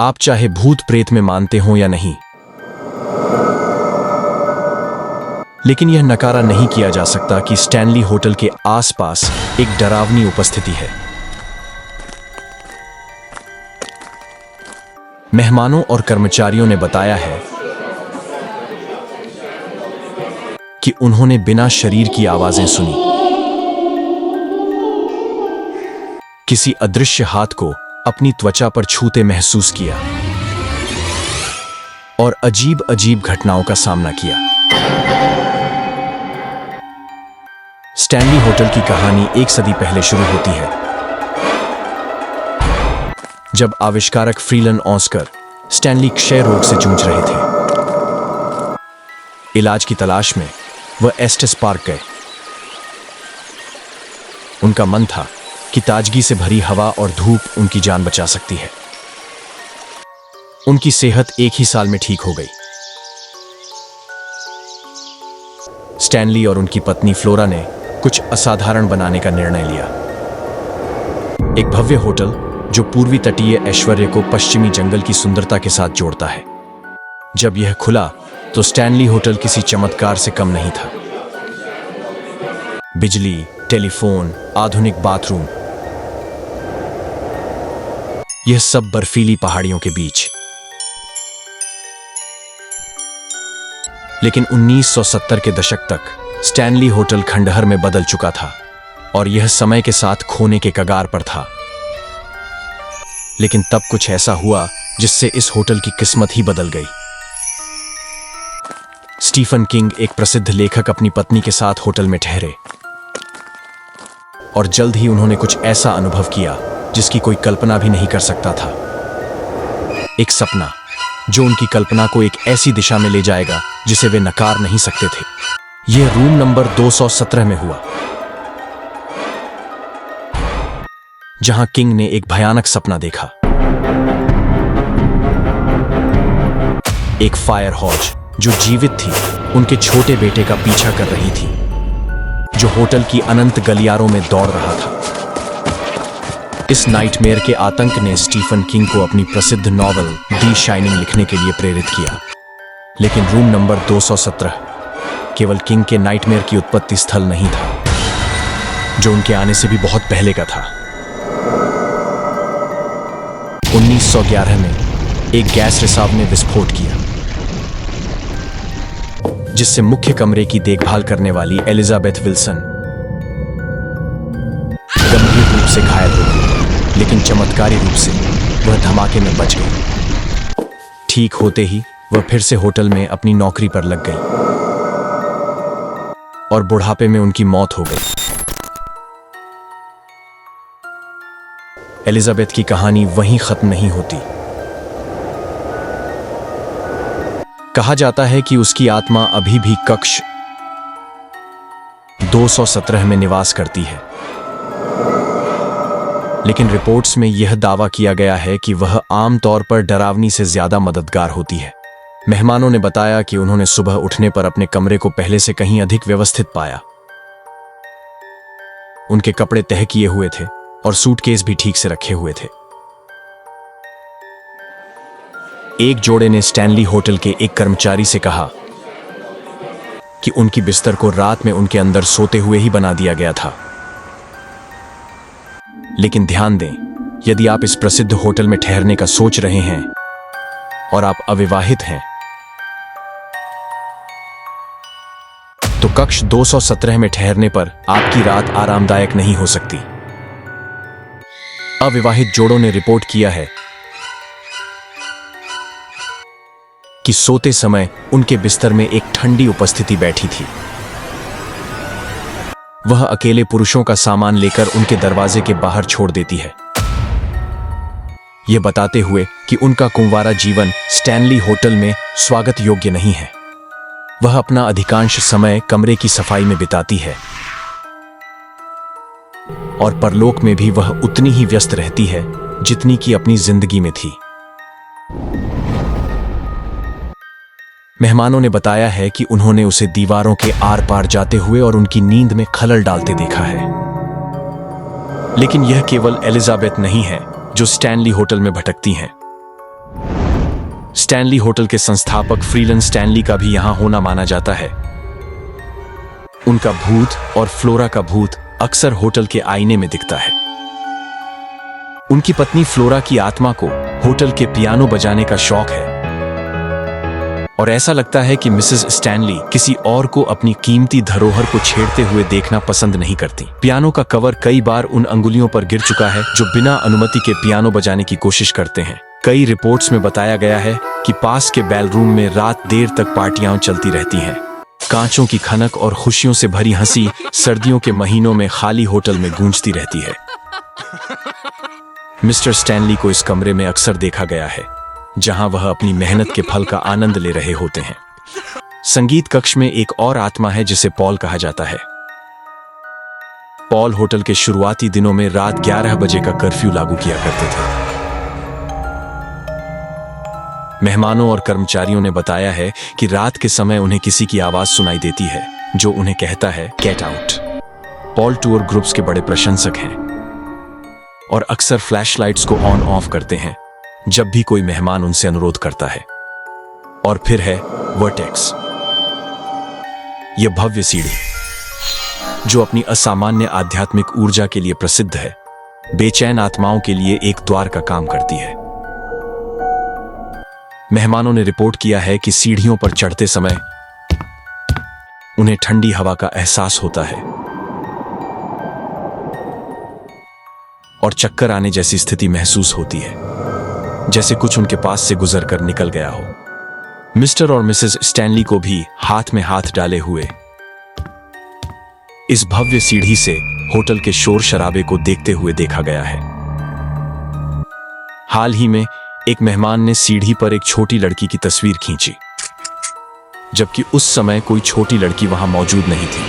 आप चाहे भूत प्रेत में मानते हो या नहीं, लेकिन यह नकारा नहीं किया जा सकता कि स्टैनली होटल के आसपास एक डरावनी उपस्थिति है। मेहमानों और कर्मचारियों ने बताया है कि उन्होंने बिना शरीर की आवाजें सुनी, किसी अदृश्य हाथ को अपनी त्वचा पर छूते महसूस किया और अजीब अजीब घटनाओं का सामना किया। स्टैनली होटल की कहानी 1 सदी पहले शुरू होती है, जब आविष्कारक फ्रीलन ऑस्कर स्टैनली क्षय रोग से जूझ रहे थे। इलाज की तलाश में वह एस्टेस पार्क गए। उनका मन था कि ताजगी से भरी हवा और धूप उनकी जान बचा सकती है। उनकी सेहत 1 ही साल में ठीक हो गई। स्टैनली और उनकी पत्नी फ्लोरा ने कुछ असाधारण बनाने का निर्णय लिया। एक भव्य होटल जो पूर्वी तटीय ऐश्वर्य को पश्चिमी जंगल की सुंदरता के साथ जोड़ता है। जब यह खुला तो स्टैनली होटल किसी चमत्कार से कम नहीं था। बिजली, टेलीफोन, आधुनिक बाथरूम, यह सब बर्फीली पहाड़ियों के बीच। लेकिन 1970 के दशक तक स्टैनली होटल खंडहर में बदल चुका था और यह समय के साथ खोने के कगार पर था। लेकिन तब कुछ ऐसा हुआ जिससे इस होटल की किस्मत ही बदल गई। स्टीफन किंग, एक प्रसिद्ध लेखक, अपनी पत्नी के साथ होटल में ठहरे और जल्द ही उन्होंने कुछ ऐसा अनुभव किया जिसकी कोई कल्पना भी नहीं कर सकता था। एक सपना जो उनकी कल्पना को एक ऐसी दिशा में ले जाएगा जिसे वे नकार नहीं सकते थे। यह रूम नंबर 217 में हुआ, जहां किंग ने एक भयानक सपना देखा। एक फायर हॉज जो जीवित थी उनके छोटे बेटे का पीछा कर रही थी, जो होटल की अनंत गलियारों में दौड़ रहा था। इस नाइटमेयर के आतंक ने स्टीफन किंग को अपनी प्रसिद्ध नॉवल दी शाइनिंग लिखने के लिए प्रेरित किया। लेकिन रूम नंबर 217 केवल किंग के नाइटमेयर की उत्पत्ति स्थल नहीं था, जो उनके आने से भी बहुत पहले का था। 1911 में एक गैस रिसाव ने विस्फोट किया, जिससे मुख्य कमरे की देखभाल करने वाली एलिजाबेथ विल्सन गंभीर रूप से घायल हो गई, लेकिन चमत्कारी रूप से वह धमाके में बच गई। ठीक होते ही वह फिर से होटल में अपनी नौकरी पर लग गई और बुढ़ापे में उनकी मौत हो गई। एलिजाबेथ की कहानी वहीं खत्म नहीं होती। कहा जाता है कि उसकी आत्मा अभी भी कक्ष 217 में निवास करती है, लेकिन रिपोर्ट्स में यह दावा किया गया है कि वह आमतौर पर डरावनी से ज्यादा मददगार होती है। मेहमानों ने बताया कि उन्होंने सुबह उठने पर अपने कमरे को पहले से कहीं अधिक व्यवस्थित पाया। उनके कपड़े तह किए हुए थे और सूटकेस भी ठीक से रखे हुए थे। एक जोड़े ने स्टैनली होटल के एक कर्मचारी से कहा कि उनकी बिस्तर को रात में उनके अंदर सोते हुए ही बना दिया गया था। लेकिन ध्यान दें, यदि आप इस प्रसिद्ध होटल में ठहरने का सोच रहे हैं और आप अविवाहित हैं, तो कक्ष 217 में ठहरने पर आपकी रात आरामदायक नहीं हो सकती। अविवाहित जोड़ों ने रिपोर्ट किया है कि सोते समय उनके बिस्तर में एक ठंडी उपस्थिति बैठी थी। वह अकेले पुरुषों का सामान लेकर उनके दरवाजे के बाहर छोड़ देती है, यह बताते हुए कि उनका कुंवारा जीवन स्टैनली होटल में स्वागत योग्य नहीं है। वह अपना अधिकांश समय कमरे की सफाई में बिताती है और परलोक में भी वह उतनी ही व्यस्त रहती है जितनी कि अपनी जिंदगी में थी। मेहमानों ने बताया है कि उन्होंने उसे दीवारों के आर पार जाते हुए और उनकी नींद में खलल डालते देखा है। लेकिन यह केवल एलिजाबेथ नहीं है जो स्टैनली होटल में भटकती हैं। स्टैनली होटल के संस्थापक फ्रीलन स्टैनली का भी यहां होना माना जाता है। उनका भूत और फ्लोरा का भूत अक्सर होटल के आईने में दिखता है। उनकी पत्नी फ्लोरा की आत्मा को होटल के पियानो बजाने का शौक है और ऐसा लगता है कि मिसेस स्टैनली किसी और को अपनी कीमती धरोहर को छेड़ते हुए देखना पसंद नहीं करती। पियानो का कवर कई बार उन अंगुलियों पर गिर चुका है जो बिना अनुमति के पियानो बजाने की कोशिश करते हैं। कई रिपोर्ट्स में बताया गया है कि पास के बैलरूम में रात देर तक पार्टियां चलती रहती हैं। कांचों की खनक और खुशियों से भरी हंसी सर्दियों के महीनों में खाली होटल में गूंजती रहती है। मिस्टर स्टैनली को इस कमरे में अक्सर देखा गया है जहां वह अपनी मेहनत के फल का आनंद ले रहे होते हैं। संगीत कक्ष में एक और आत्मा है जिसे पॉल कहा जाता है। पॉल होटल के शुरुआती दिनों में रात 11 बजे का कर्फ्यू लागू किया करते थे। मेहमानों और कर्मचारियों ने बताया है कि रात के समय उन्हें किसी की आवाज सुनाई देती है जो उन्हें कहता है get out. Paul tour groups के बड़े प्रशंसक हैं और अक्सर फ्लैशलाइट्स को ऑन ऑफ करते हैं जब भी कोई मेहमान उनसे अनुरोध करता है। और फिर है वर्टेक्स, यह भव्य सीढ़ी जो अपनी असामान्य आध्यात्मिक ऊर्जा के लिए प्रसिद्ध है, बेचैन आत्माओं के लिए एक द्वार का काम करती है। मेहमानों ने रिपोर्ट किया है कि सीढ़ियों पर चढ़ते समय उन्हें ठंडी हवा का एहसास होता है और चक्कर आने जैसी स्थिति महसूस होती है, जैसे कुछ उनके पास से गुजर कर निकल गया हो। मिस्टर और मिसेस स्टैनली को भी हाथ में हाथ डाले हुए इस भव्य सीढ़ी से होटल के शोर शराबे को देखते हुए देखा गया है। हाल ही में एक मेहमान ने सीढ़ी पर एक छोटी लड़की की तस्वीर खींची, जबकि उस समय कोई छोटी लड़की वहां मौजूद नहीं थी।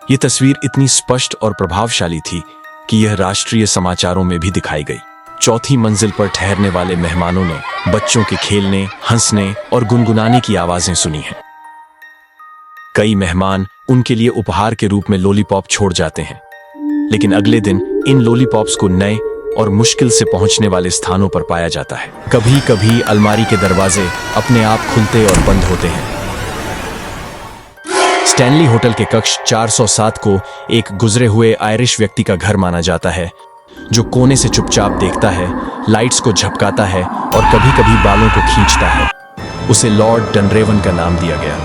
यह तस्वीर इतनी स्पष्ट और प्रभावशाली थी कि यह राष्ट्रीय समाचारों में भी दिखाई गई। चौथी मंजिल पर ठहरने वाले मेहमानों ने बच्चों के खेलने, हंसने और गुनगुनाने की आवाजें सुनी हैं। कई मेहमान उनके लिए उपहार के रूप में लॉलीपॉप छोड़ जाते हैं, लेकिन अगले दिन इन लॉलीपॉप्स को नए और मुश्किल से पहुंचने वाले स्थानों पर पाया जाता है। कभी कभी अलमारी के दरवाजे अपने आप खुलते और बंद होते हैं। स्टैनली होटल के कक्ष 407 को एक गुजरे हुए आयरिश व्यक्ति का घर माना जाता है जो कोने से चुपचाप देखता है, लाइट्स को झपकाता है और कभी कभी बालों को खींचता है। उसे लॉर्ड डनरेवन का नाम दिया गया।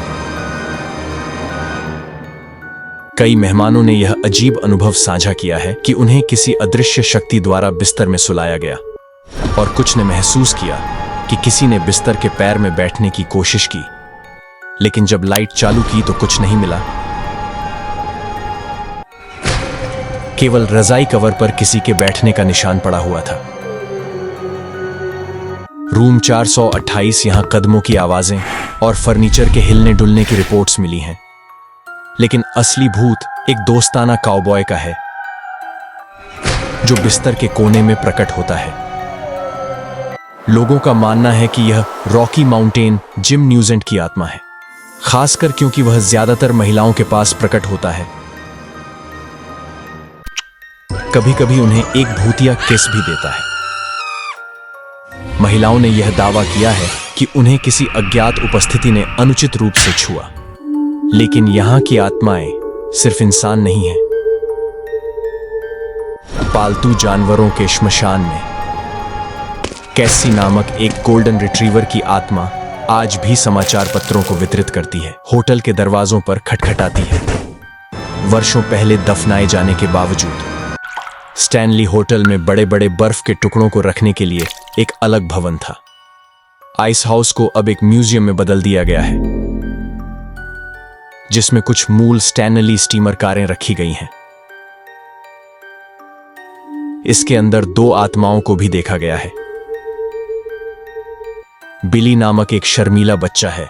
कई मेहमानों ने यह अजीब अनुभव साझा किया है कि उन्हें किसी अदृश्य शक्ति द्वारा बिस्तर में सुलाया गया और कुछ ने महसूस किया कि किसी ने बिस्तर के पैर में बैठने की कोशिश की, लेकिन जब लाइट चालू की तो कुछ नहीं मिला। केवल रजाई कवर पर किसी के बैठने का निशान पड़ा हुआ था। रूम 428, यहां कदमों की आवाजें और फर्नीचर के हिलने डुलने की रिपोर्ट्स मिली हैं, लेकिन असली भूत एक दोस्ताना काउबॉय का है जो बिस्तर के कोने में प्रकट होता है। लोगों का मानना है कि यह रॉकी माउंटेन जिम न्यूजेंट की आत्मा है, खासकर क्योंकि वह ज्यादातर महिलाओं के पास प्रकट होता है। कभी कभी उन्हें एक भूतिया किस भी देता है। महिलाओं ने यह दावा किया है कि उन्हें किसी अज्ञात उपस्थिति ने अनुचित रूप से छुआ, लेकिन यहां की आत्माएं सिर्फ इंसान नहीं हैं। पालतू जानवरों के श्मशान में कैसी नामक एक गोल्डन रिट्रीवर की आत्मा आज भी समाचार पत्रों को वितरित करती है, होटल के दरवाजों पर खटखटाती है। वर्षों पहले दफनाए जाने के बावजूद स्टैनली होटल में बड़े बड़े बर्फ के टुकड़ों को रखने के लिए एक अलग भवन था। आइस हाउस को अब एक म्यूजियम में बदल दिया गया है, जिसमें कुछ मूल स्टैनली स्टीमर कारें रखी गई हैं। इसके अंदर 2 आत्माओं को भी देखा गया है। बिली नामक एक शर्मीला बच्चा है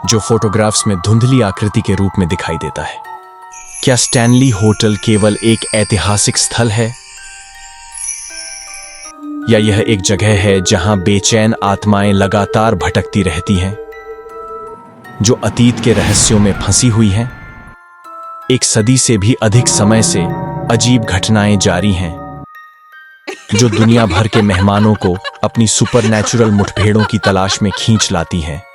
जो फोटोग्राफ्स में धुंधली आकृति के रूप में दिखाई देता है। क्या स्टैनली होटल केवल एक ऐतिहासिक स्थल है, या यह एक जगह है जहां बेचैन आत्माएं लगातार भटकती रहती हैं, जो अतीत के रहस्यों में फंसी हुई हैं? एक सदी से भी अधिक समय से अजीब घटनाएं जारी हैं, जो दुनिया भर के मेहमानों को अपनी सुपरनैचुरल मुठभेड़ों की तलाश में खींच लाती हैं।